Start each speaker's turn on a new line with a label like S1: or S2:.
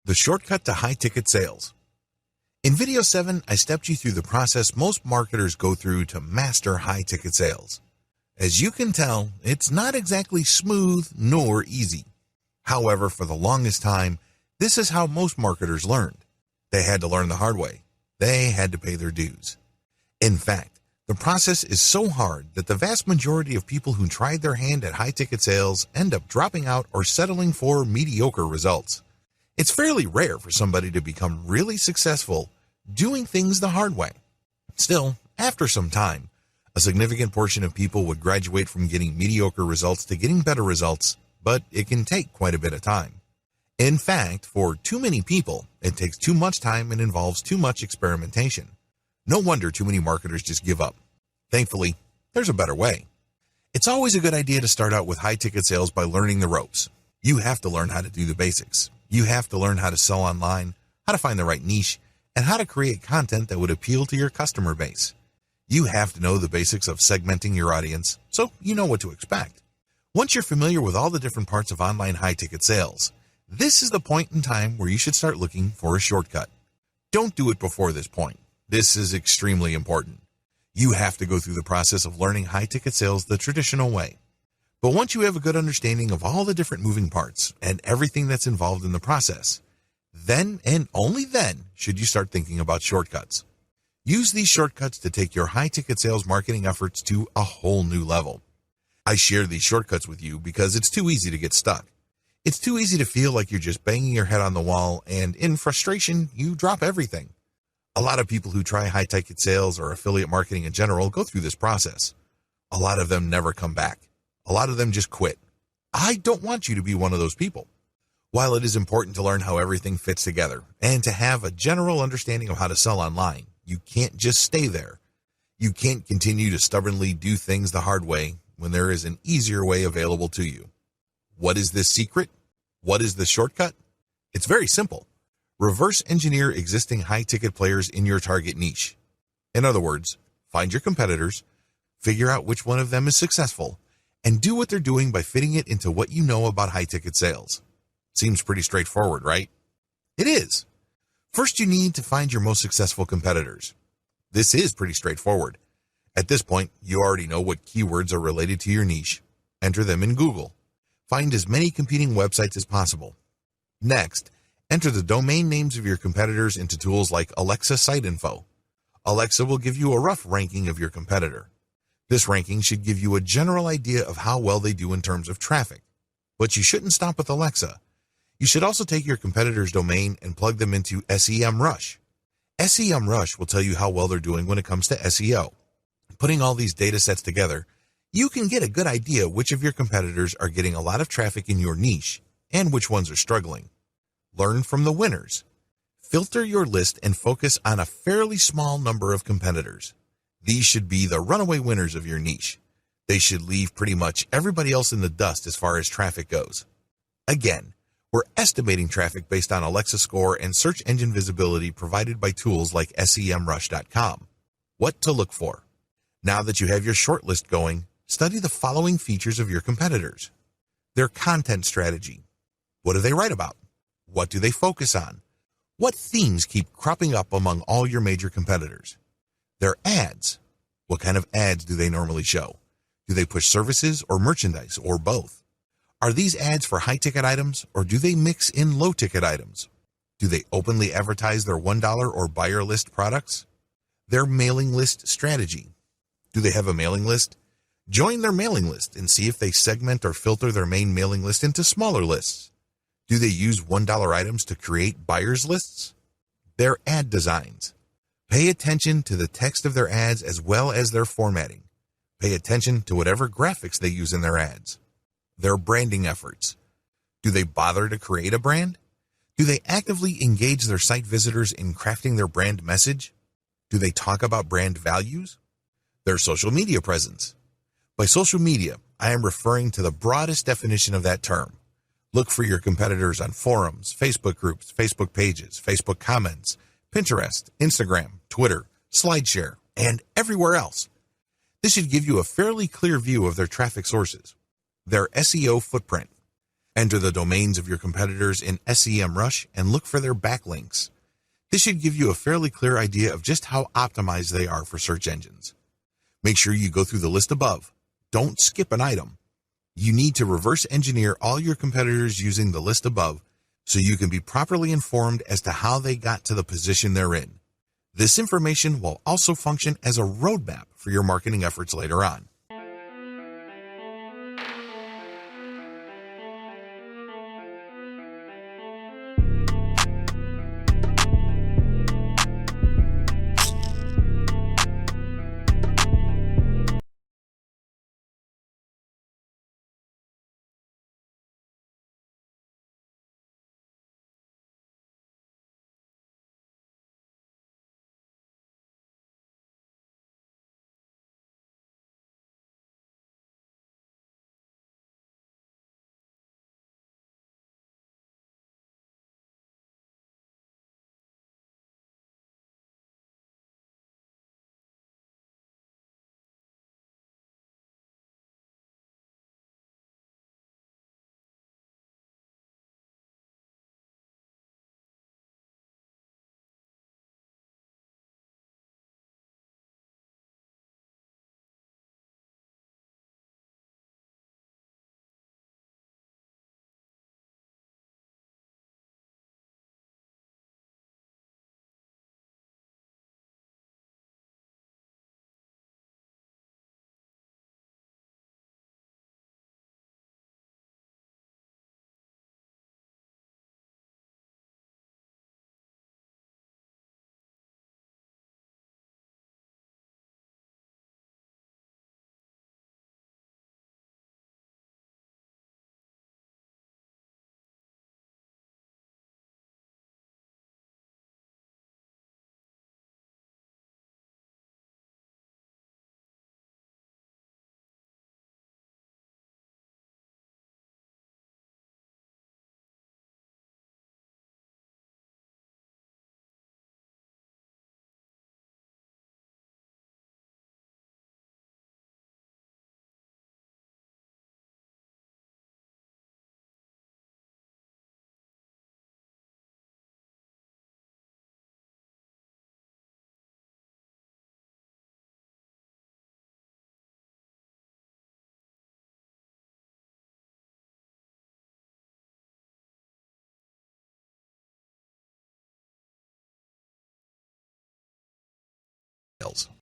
S1: The shortcut to high-ticket sales. In video 7, I stepped you through the process most marketers go through to master high-ticket sales. As you can tell, it's not exactly smooth nor easy. However, for the longest time, this is how most marketers learned. They had to learn the hard way. They had to pay their dues. In fact, the process is so hard that the vast majority of people who tried their hand at high-ticket sales end up dropping out or settling for mediocre results. It's fairly rare for somebody to become really successful doing things the hard way. Still, after some time, a significant portion of people would graduate from getting mediocre results to getting better results, but it can take quite a bit of time. In fact, for too many people, it takes too much time and involves too much experimentation. No wonder too many marketers just give up. Thankfully, there's a better way. It's always a good idea to start out with high-ticket sales by learning the ropes. You have to learn how to do the basics. You have to learn how to sell online, how to find the right niche, and how to create content that would appeal to your customer base. You have to know the basics of segmenting your audience, so you know what to expect. Once you're familiar with all the different parts of online high-ticket sales, this is the point in time where you should start looking for a shortcut. Don't do it before this point. This is extremely important. You have to go through the process of learning high-ticket sales the traditional way. But once you have a good understanding of all the different moving parts and everything that's involved in the process, then and only then should you start thinking about shortcuts. Use these shortcuts to take your high-ticket sales marketing efforts to a whole new level. I share these shortcuts with you because it's too easy to get stuck. It's too easy to feel like you're just banging your head on the wall, and in frustration, you drop everything. A lot of people who try high-ticket sales or affiliate marketing in general go through this process. A lot of them never come back. A lot of them just quit. I don't want you to be one of those people. While it is important to learn how everything fits together and to have a general understanding of how to sell online, you can't just stay there. You can't continue to stubbornly do things the hard way when there is an easier way available to you. What is this secret? What is the shortcut? It's very simple. Reverse engineer existing high-ticket players in your target niche. In other words, find your competitors, figure out which one of them is successful, and do what they're doing by fitting it into what you know about high-ticket sales. Seems pretty straightforward, right? It is. First, you need to find your most successful competitors. This is pretty straightforward. At this point, you already know what keywords are related to your niche. Enter them in Google. Find as many competing websites as possible. Next, enter the domain names of your competitors into tools like Alexa Site Info. Alexa will give you a rough ranking of your competitor. This ranking should give you a general idea of how well they do in terms of traffic. But you shouldn't stop with Alexa. You should also take your competitor's domain and plug them into SEMrush. SEMrush will tell you how well they're doing when it comes to SEO. Putting all these data sets together, you can get a good idea which of your competitors are getting a lot of traffic in your niche and which ones are struggling. Learn from the winners. Filter your list and focus on a fairly small number of competitors. These should be the runaway winners of your niche. They should leave pretty much everybody else in the dust as far as traffic goes. Again, we're estimating traffic based on Alexa score and search engine visibility provided by tools like SEMrush.com. What to look for? Now that you have your shortlist going, study the following features of your competitors. Their content strategy. What do they write about? What do they focus on? What themes keep cropping up among all your major competitors? Their ads. What kind of ads do they normally show? Do they push services or merchandise or both? Are these ads for high-ticket items or do they mix in low-ticket items? Do they openly advertise their $1 or buyer list products? Their mailing list strategy. Do they have a mailing list? Join their mailing list and see if they segment or filter their main mailing list into smaller lists. Do they use $1 items to create buyers lists? Their ad designs. Pay attention to the text of their ads as well as their formatting. Pay attention to whatever graphics they use in their ads. Their branding efforts. Do they bother to create a brand? Do they actively engage their site visitors in crafting their brand message? Do they talk about brand values? Their social media presence. By social media, I am referring to the broadest definition of that term. Look for your competitors on forums, Facebook groups, Facebook pages, Facebook comments, Pinterest, Instagram, Twitter, SlideShare, and everywhere else. This should give you a fairly clear view of their traffic sources. Their SEO footprint. Enter the domains of your competitors in SEMrush and look for their backlinks. This should give you a fairly clear idea of just how optimized they are for search engines. Make sure you go through the list above. Don't skip an item. You need to reverse engineer all your competitors using the list above so you can be properly informed as to how they got to the position they're in. This information will also function as a roadmap for your marketing efforts later on.